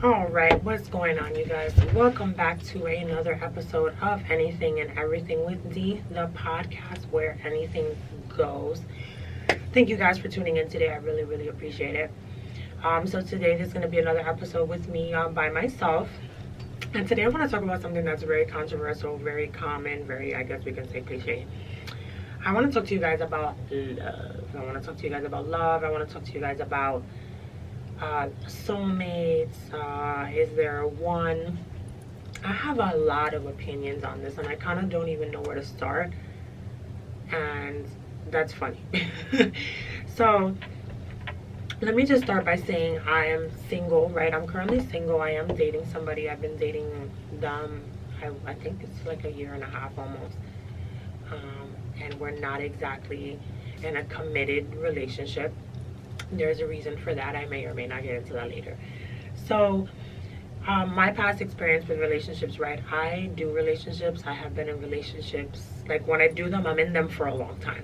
All right, what's going on, you guys? Welcome back to another episode of Anything and Everything with D, the podcast where anything goes. Thank you guys for tuning in today. I really appreciate it. So today there's going to be another episode with me by myself. And today I want to talk about something that's very controversial, very common, very, I guess we can say, cliche. I want to talk to you guys about love. I want to talk to you guys about love. I want to talk to you guys about soulmates. Is there one? I have a lot of opinions on this and I kind of don't even know where to start, and that's funny. So let me just start by saying I am single, right? I'm currently single. I am dating somebody. I've been dating them, I think it's like a year and a half almost, and we're not exactly in a committed relationship. There's a reason for that. I may or may not get into that later. So my past experience with relationships, right? I do relationships. I have been in relationships. Like when I do them, I'm in them for a long time.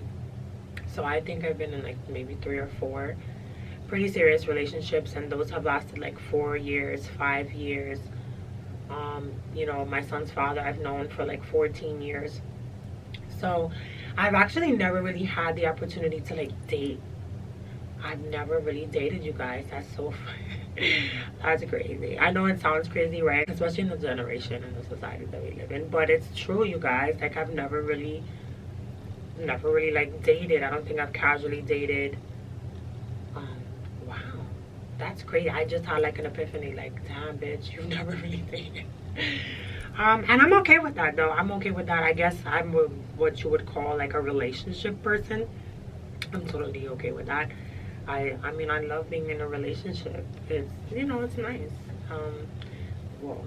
So I think I've been in like maybe 3 or 4 pretty serious relationships, and those have lasted like 4 years, 5 years. You know, my son's father I've known for like 14 years. So I've actually never really had the opportunity to like date. I've never really dated, you guys. That's so that's crazy. I know it sounds crazy, right? Especially in the generation and the society that we live in, but it's true, you guys. Like I've never really like dated. I don't think I've casually dated. Wow, that's crazy. I just had like an epiphany, like, damn, bitch, you've never really dated. And I'm okay with that, though. I'm okay with that. I guess I'm what you would call like a relationship person. I'm totally okay with that. I mean, I love being in a relationship. It's, you know, it's nice. Well,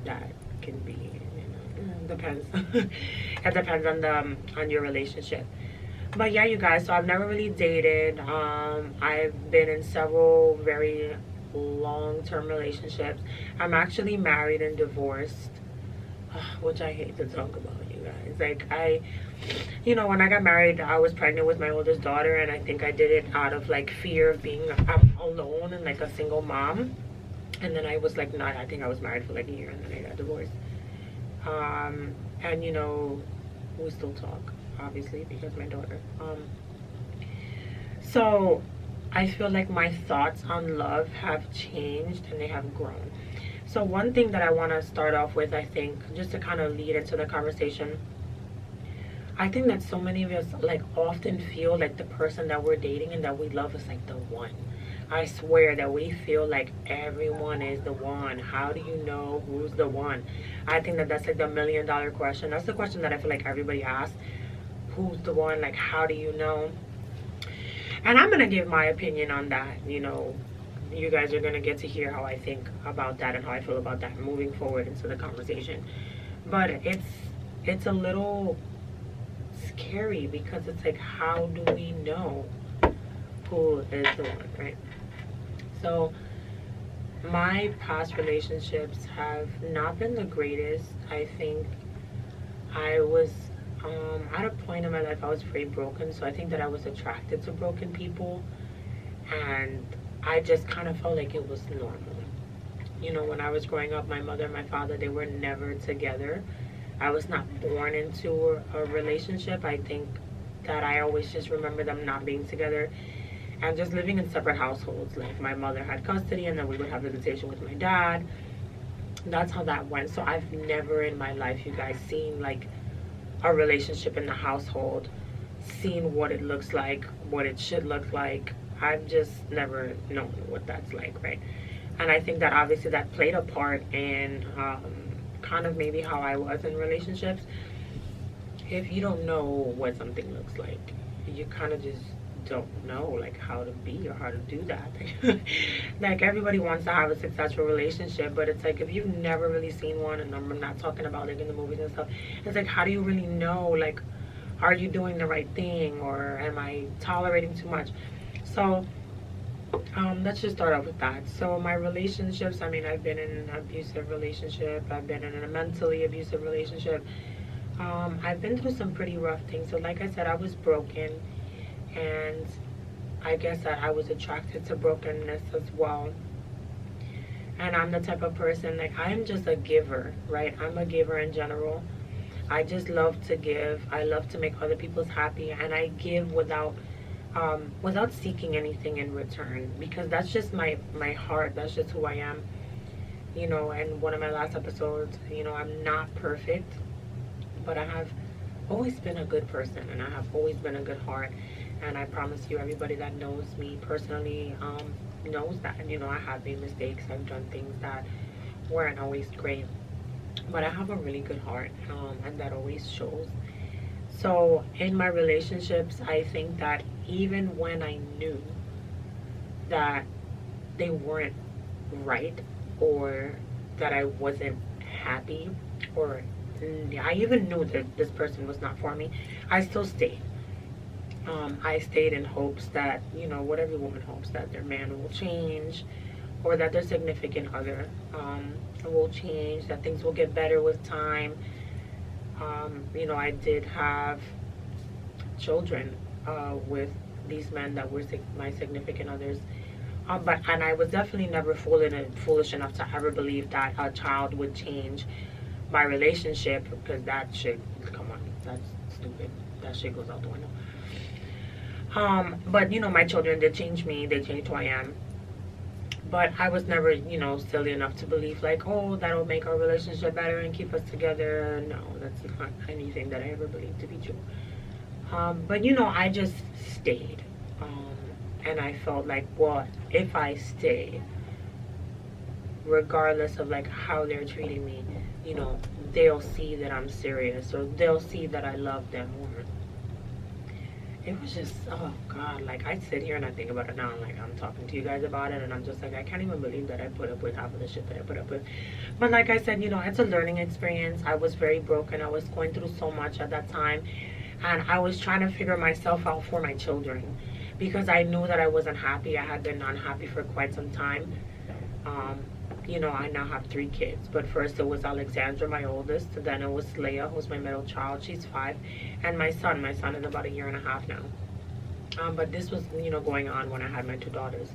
that can be, you know, depends. It depends on your relationship. But yeah, you guys, so I've never really dated. I've been in several very long-term relationships. I'm actually married and divorced, which I hate to talk about, you guys. Like you know, when I got married, I was pregnant with my oldest daughter, and I think I did it out of like fear of being alone and like a single mom. And then I was like, not, I think I was married for like a year, and then I got divorced. And you know, we still talk, obviously, because my daughter. So I feel like my thoughts on love have changed and they have grown. So one thing that I want to start off with, I think, just to kind of lead into the conversation, I think that so many of us like often feel like the person that we're dating and that we love is like the one. I swear that we feel like everyone is the one. How do you know who's the one? I think that that's like the $1 million question. That's the question that I feel like everybody asks. Who's the one? Like, how do you know? And I'm going to give my opinion on that. You know, you guys are going to get to hear how I think about that and how I feel about that moving forward into the conversation. But it's a little scary because it's like, how do we know who is the one, right? So my past relationships have not been the greatest. I think I was at a point in my life I was very broken, so I think that I was attracted to broken people, and I just kind of felt like it was normal. You know, when I was growing up, my mother and my father, they were never together. I was not born into a relationship. I think that I always just remember them not being together and just living in separate households. Like my mother had custody and then we would have visitation with my dad. That's how that went. So I've never in my life, you guys, seen like a relationship in the household, seen what it looks like, what it should look like. I've just never known what that's like, right? And I think that obviously that played a part in kind of maybe how I was in relationships. If you don't know what something looks like, you kind of just don't know like how to be or how to do that. Like everybody wants to have a successful relationship, but it's like if you've never really seen one, and I'm not talking about like in the movies and stuff, it's like, how do you really know, like, are you doing the right thing, or am I tolerating too much? So let's just start off with that. So my relationships, I mean, I've been in an abusive relationship, I've been in a mentally abusive relationship. I've been through some pretty rough things. So like I said, I was broken, and I guess that I was attracted to brokenness as well. And I'm the type of person, like, I'm just a giver, right? I'm a giver in general. I just love to give. I love to make other people's happy, and I give without seeking anything in return, because that's just my heart. That's just who I am. And one of my last episodes, I'm not perfect, but I have always been a good person, and I have always been a good heart. And I promise you, everybody that knows me personally knows that. I have made mistakes. I've done things that weren't always great, but I have a really good heart, and that always shows. So in my relationships, I think that even when I knew that they weren't right, or that I wasn't happy, or I even knew that this person was not for me, I still stayed. I stayed in hopes that, what every woman hopes, that their man will change, or that their significant other will change, that things will get better with time. I did have children with these men that were my significant others. And I was definitely never foolish enough to ever believe that a child would change my relationship, because that shit, come on, that's stupid. That shit goes out the window. But my children did change me. They changed who I am. But I was never, silly enough to believe, like, oh, that'll make our relationship better and keep us together. No, that's not anything that I ever believed to be true. But I just stayed. And I felt like, well, if I stay, regardless of like how they're treating me, they'll see that I'm serious, or they'll see that I love them. Or it was just, oh God, like, I sit here and I think about it now, and like, I'm talking to you guys about it, and I'm just like, I can't even believe that I put up with half of the shit that I put up with. But like I said, it's a learning experience. I was very broken. I was going through so much at that time, and I was trying to figure myself out for my children, because I knew that I wasn't happy. I had been unhappy for quite some time. I now have 3 kids, but first it was Alexandra, my oldest, then it was Leia, who's my middle child, she's 5, and my son is about 1.5 years now. But this was, going on when I had my 2 daughters.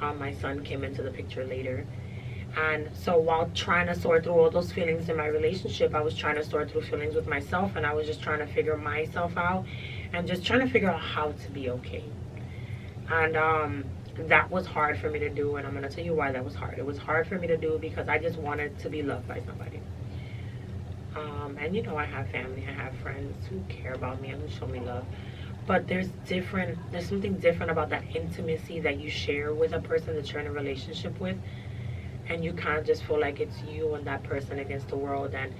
My son came into the picture later. And so while trying to sort through all those feelings in my relationship, I was trying to sort through feelings with myself, and I was just trying to figure myself out, and just trying to figure out how to be okay. And that was hard for me to do, and I'm going to tell you why that was hard. It was hard for me to do because I just wanted to be loved by somebody. And I have family, I have friends who care about me and who show me love. But there's something different about that intimacy that you share with a person that you're in a relationship with. And you kind of just feel like it's you and that person against the world. And,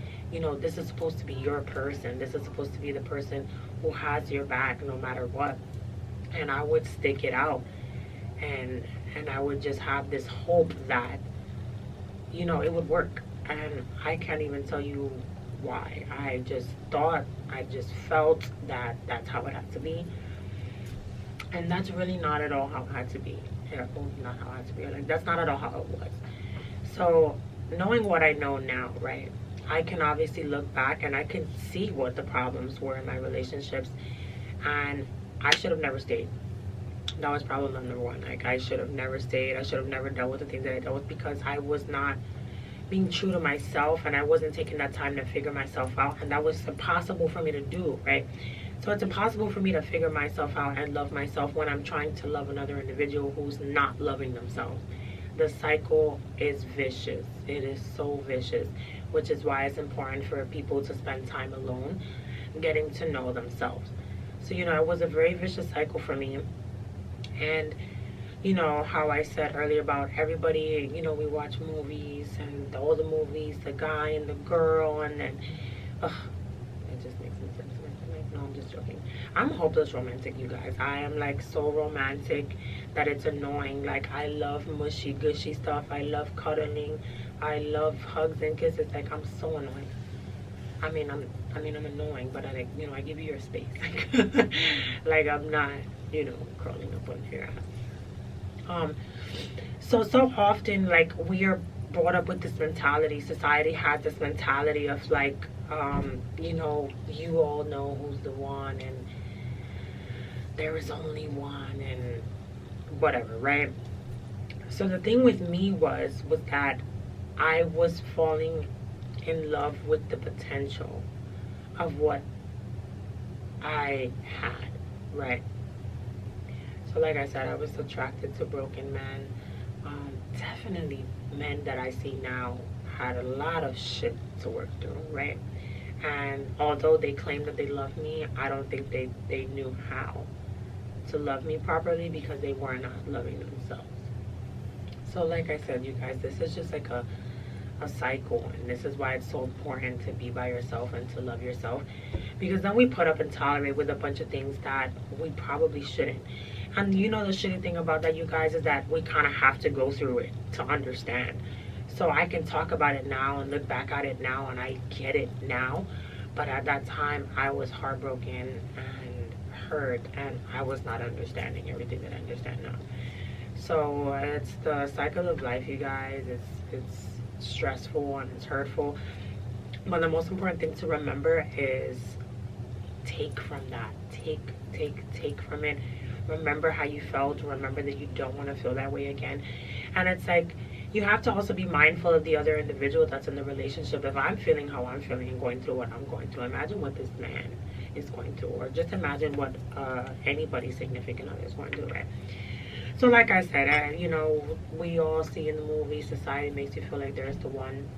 this is supposed to be your person. This is supposed to be the person who has your back no matter what. And I would stick it out. And I would just have this hope that, it would work. And I can't even tell you why. I just felt that that's how it had to be. And that's really not at all how it had to be. Not how it had to be. Like, that's not at all how it was. So, knowing what I know now, right, I can obviously look back and I can see what the problems were in my relationships. And I should have never stayed. That was problem number 1. Like, I should have never stayed. I should have never dealt with the things that I dealt with, because I was not being true to myself, and I wasn't taking that time to figure myself out. And that was impossible for me to do, right? So it's impossible for me to figure myself out and love myself when I'm trying to love another individual who's not loving themselves. The cycle is vicious. It is so vicious, which is why it's important for people to spend time alone, getting to know themselves. So, it was a very vicious cycle for me. And, how I said earlier about everybody, we watch movies, and all the movies, the guy and the girl, and then, it just makes me sense. No, I'm just joking. I'm a hopeless romantic, you guys. I am like so romantic that it's annoying. Like, I love mushy gushy stuff. I love cuddling. I love hugs and kisses. Like, I'm so annoying. I'm annoying, but I give you your space. Like, I'm not, crawling up on your ass. So often, like, we are brought up with this mentality. Society has this mentality of like, you all know who's the one, and there is only one, and whatever, right? So the thing with me was that I was falling in love with the potential of what I had, right? So like I said, I was attracted to broken men. Definitely men that I see now had a lot of shit to work through, right? And although they claim that they love me, I don't think they knew how to love me properly because they were not loving themselves. So like I said, you guys, this is just like a cycle, and this is why it's so important to be by yourself and to love yourself, because then we put up and tolerate with a bunch of things that we probably shouldn't. And you know the shitty thing about that, you guys, is that we kind of have to go through it to understand. So I can talk about it now and look back at it now, and I get it now. But at that time, I was heartbroken and hurt, and I was not understanding everything that I understand now. So it's the cycle of life, you guys. It's stressful and it's hurtful. But the most important thing to remember is take from that. Take from it. Remember how you felt. Remember that you don't want to feel that way again. And it's like you have to also be mindful of the other individual that's in the relationship. If I'm feeling how I'm feeling and going through what I'm going through, imagine what this man is going through, or just imagine what anybody's significant other is going through, right? So like I said, we all see in the movie, society makes you feel like there's the one.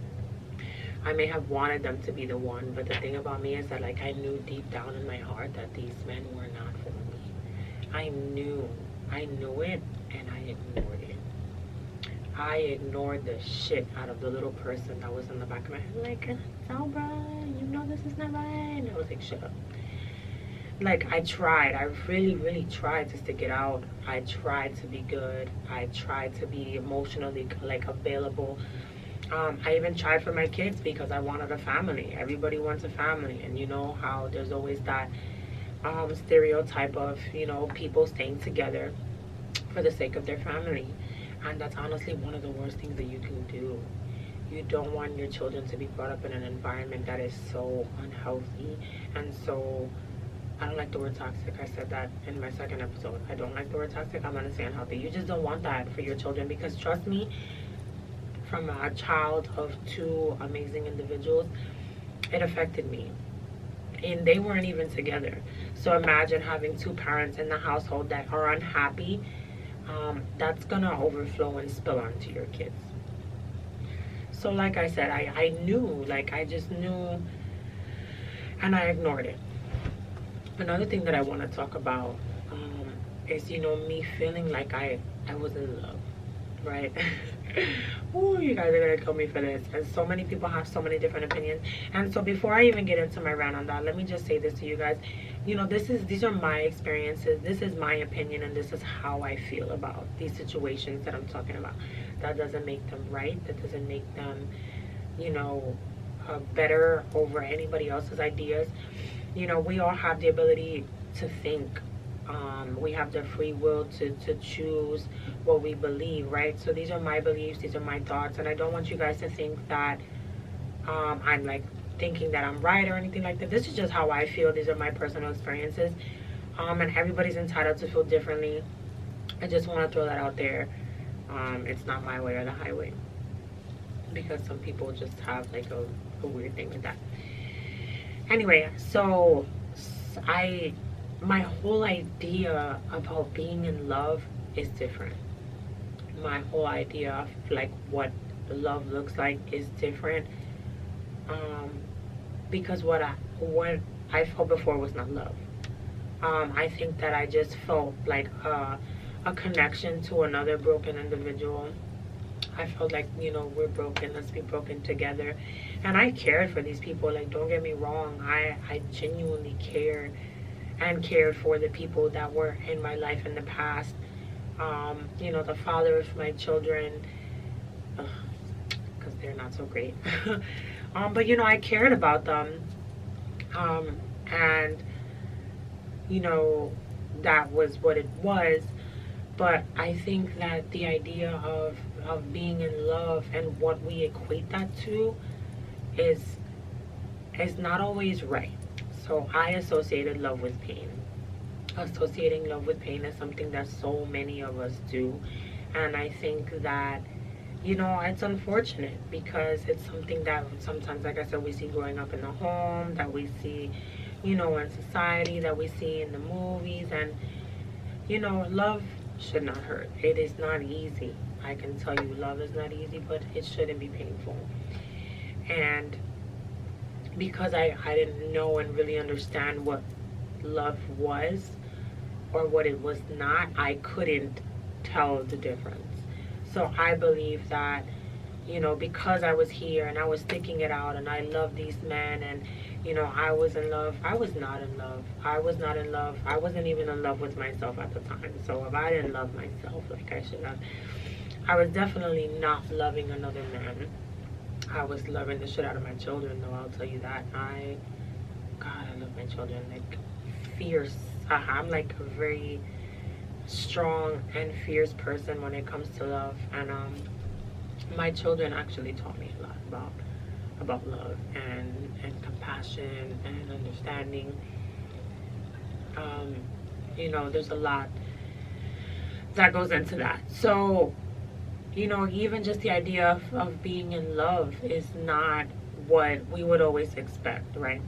I may have wanted them to be the one, but the thing about me is that, like, I knew deep down in my heart that these men were not for me. I knew it, and I ignored it. I ignored the shit out of the little person that was in the back of my head, like, no, bro, you know this is not right. And I was like, shut up. Like, I really tried to stick it out. I tried to be good. I tried to be emotionally, like, available. I even tried for my kids because I wanted a family. Everybody wants a family. And you know how there's always that stereotype of, people staying together for the sake of their family. And that's honestly one of the worst things that you can do. You don't want your children to be brought up in an environment that is so unhealthy and so... I don't like the word toxic. I said that in my second episode. I don't like the word toxic. I'm going to say unhealthy. You just don't want that for your children, because trust me, from a child of two amazing individuals, it affected me. And they weren't even together. So imagine having two parents in the household that are unhappy. That's going to overflow and spill onto your kids. So like I said, I knew, like, I just knew, and I ignored it. Another thing that I want to talk about is, me feeling like I was in love, right? Oh, you guys are going to kill me for this. And so many people have so many different opinions. And so before I even get into my rant on that, let me just say this to you guys. These are my experiences. This is my opinion, and this is how I feel about these situations that I'm talking about. That doesn't make them right. That doesn't make them, better over anybody else's ideas. We all have the ability to think. We have the free will to choose what we believe, right? So these are my beliefs, these are my thoughts, and I don't want you guys to think that I'm like thinking that I'm right or anything like that. This is just how I feel. These are my personal experiences, and everybody's entitled to feel differently. I just want to throw that out there. It's not my way or the highway, because some people just have like a weird thing with that. Anyway, so my whole idea about being in love is different. My whole idea of like what love looks like is different. Because what I felt before was not love. I think that I just felt like a connection to another broken individual. I felt like, we're broken, let's be broken together. And I cared for these people, like, don't get me wrong. I genuinely cared for the people that were in my life in the past. The father of my children, because they're not so great. But, I cared about them. And, that was what it was. But I think that the idea of being in love and what we equate that to is not always right. So I associated love with pain. Associating love with pain is something that so many of us do. And I think that, it's unfortunate because it's something that sometimes, like I said, we see growing up in the home, that we see, in society, that we see in the movies. And, love should not hurt. It is not easy. I can tell you love is not easy, but it shouldn't be painful. And because I didn't know and really understand what love was or what it was not, I couldn't tell the difference. So I believe that, because I was here and I was sticking it out and I loved these men and, I was in love. I was not in love. I was not in love. I wasn't even in love with myself at the time. So if I didn't love myself like I should have, I was definitely not loving another man. I was loving the shit out of my children, though, I'll tell you that. God, I love my children. Like, fierce. I'm like a very strong and fierce person when it comes to love. And my children actually taught me a lot about love and compassion and understanding. There's a lot that goes into that. So, even just the idea of being in love is not what we would always expect, right?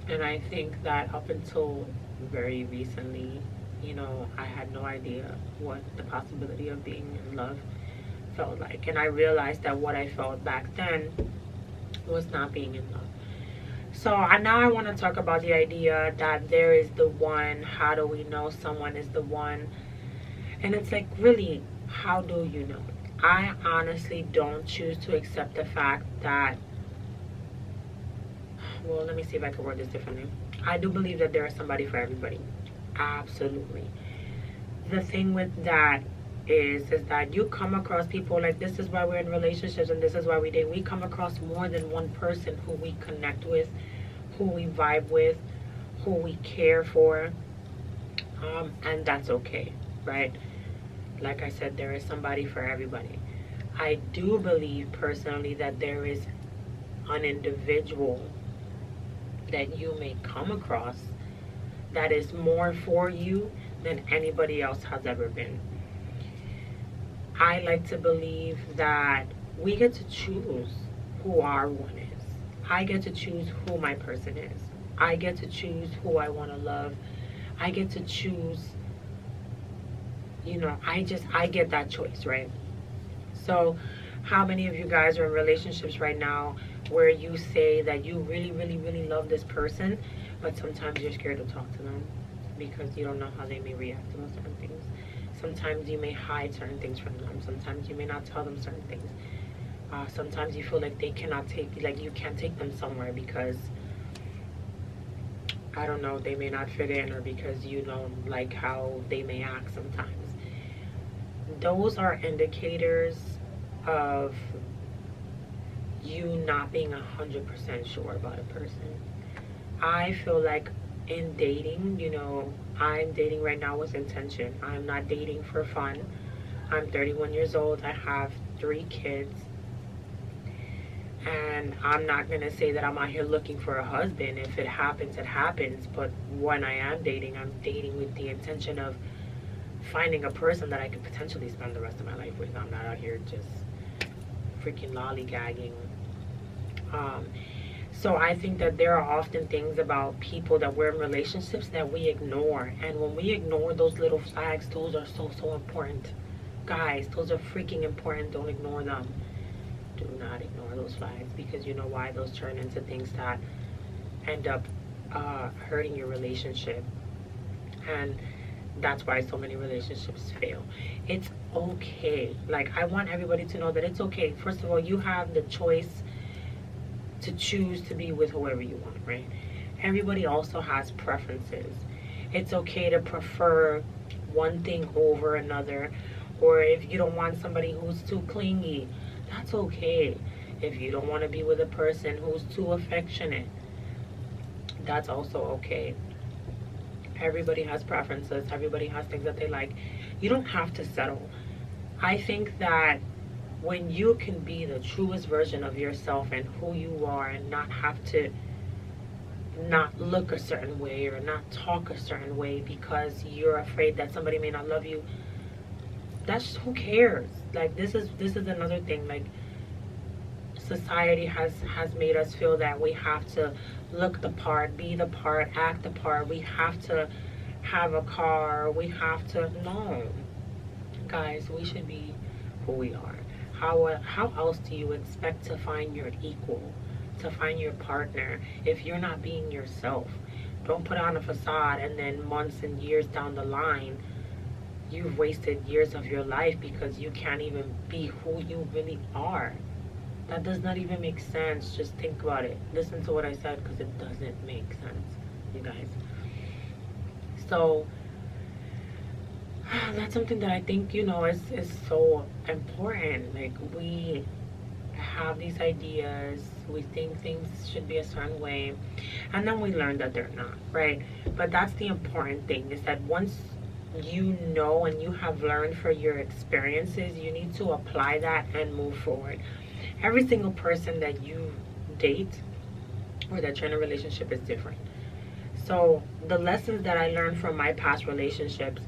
And I think that up until very recently, I had no idea what the possibility of being in love felt like. And I realized that what I felt back then was not being in love. So now I want to talk about the idea that there is the one. How do we know someone is the one? And it's like, really, how do you know? I honestly don't choose to accept the fact that, well, let me see if I can word this differently. I do believe that there is somebody for everybody. Absolutely. The thing with that is that you come across people, like, this is why we're in relationships and this is why we date. We come across more than one person who we connect with, who we vibe with, who we care for, and that's okay, right? Like I said, there is somebody for everybody. I do believe personally that there is an individual that you may come across that is more for you than anybody else has ever been. I like to believe that we get to choose who our one is. I get to choose who my person is. I get to choose who I want to love. I get to choose, I get that choice, right? So how many of you guys are in relationships right now where you say that you really, really, really love this person, but sometimes you're scared to talk to them because you don't know how they may react to certain things? Sometimes you may hide certain things from them. Sometimes you may not tell them certain things. Sometimes you feel like you can't take them somewhere because, I don't know, they may not fit in, or because you don't like how they may act sometimes. Those are indicators of you not being 100% sure about a person. I feel like in dating, I'm dating right now with intention. I'm not dating for fun. I'm 31 years old. I have 3 kids. And I'm not going to say that I'm out here looking for a husband. If it happens, it happens. But when I am dating, I'm dating with the intention of finding a person that I could potentially spend the rest of my life with. I'm not out here just freaking lollygagging. So I think that there are often things about people that we're in relationships that we ignore. And when we ignore those little flags, those are so important. Guys, those are freaking important. Don't ignore them. Do not ignore those flags, because you know why? Those turn into things that end up hurting your relationship. And that's why so many relationships fail. It's okay. Like, I want everybody to know that it's okay. First of all, you have the choice to choose to be with whoever you want, right? Everybody also has preferences. It's okay to prefer one thing over another, or if you don't want somebody who's too clingy, that's okay. If you don't want to be with a person who's too affectionate, that's also okay. Everybody has preferences. Everybody has things that they like. You don't have to settle. I think that when you can be the truest version of yourself and who you are, and not have to not look a certain way or not talk a certain way because you're afraid that somebody may not love you, that's, who cares? Like, this is another thing. Like, society has made us feel that we have to look the part, be the part, act the part. We have to have a car. We have to, no, guys, we should be who we are. How else do you expect to find your equal, to find your partner, if you're not being yourself? Don't put on a facade and then months and years down the line, you've wasted years of your life because you can't even be who you really are. That does not even make sense. Just think about it. Listen to what I said, because it doesn't make sense, you guys. So that's something that I think, is so important. Like, we have these ideas, we think things should be a certain way, and then we learn that they're not, right? But that's the important thing, is that once you know and you have learned for your experiences, you need to apply that and move forward. Every single person that you date or that you're in a relationship is different. So the lessons that I learned from my past relationships,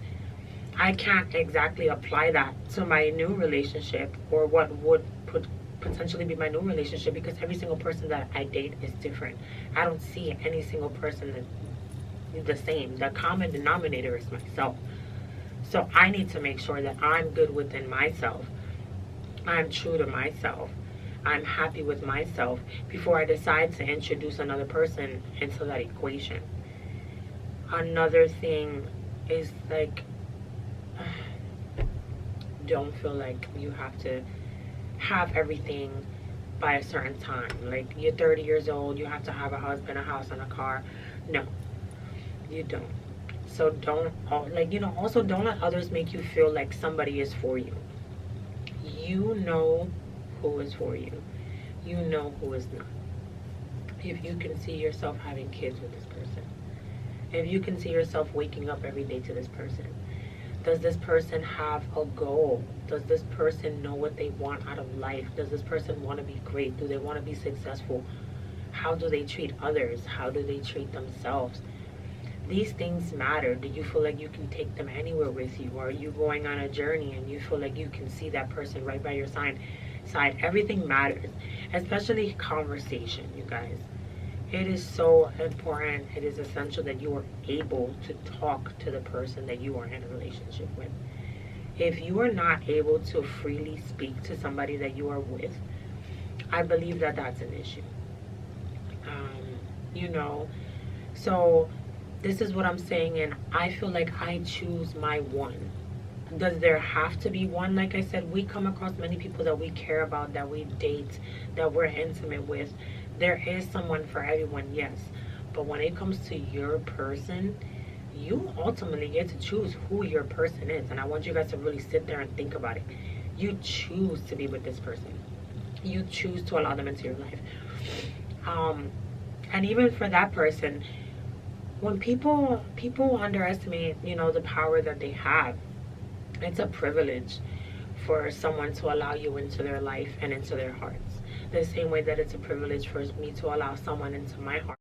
I can't exactly apply that to my new relationship, or what would potentially be my new relationship, because every single person that I date is different. I don't see any single person that the same. The common denominator is myself. So I need to make sure that I'm good within myself. I'm true to myself. I'm happy with myself before I decide to introduce another person into that equation. Another thing is, like, don't feel like you have to have everything by a certain time. Like, you're 30 years old, you have to have a husband, a house, and a car. No, you don't. So don't, also don't let others make you feel like somebody is for you. You know who is for you. You know who is not. If you can see yourself having kids with this person, if you can see yourself waking up every day to this person, does this person have a goal? Does this person know what they want out of life? Does this person want to be great? Do they want to be successful? How do they treat others? How do they treat themselves? These things matter. Do you feel like you can take them anywhere with you? Or are you going on a journey and you feel like you can see that person right by your side? Everything matters, especially conversation, you guys. It is so important. It is essential that you are able to talk to the person that you are in a relationship with. If you are not able to freely speak to somebody that you are with, I believe that that's an issue. So this is what I'm saying, and I feel like I choose my one. Does there have to be one? Like I said, we come across many people that we care about, that we date, that we're intimate with. There is someone for everyone, yes. But when it comes to your person, you ultimately get to choose who your person is. And I want you guys to really sit there and think about it. You choose to be with this person. You choose to allow them into your life. And even for that person, when people underestimate, the power that they have, it's a privilege for someone to allow you into their life and into their hearts. The same way that it's a privilege for me to allow someone into my heart.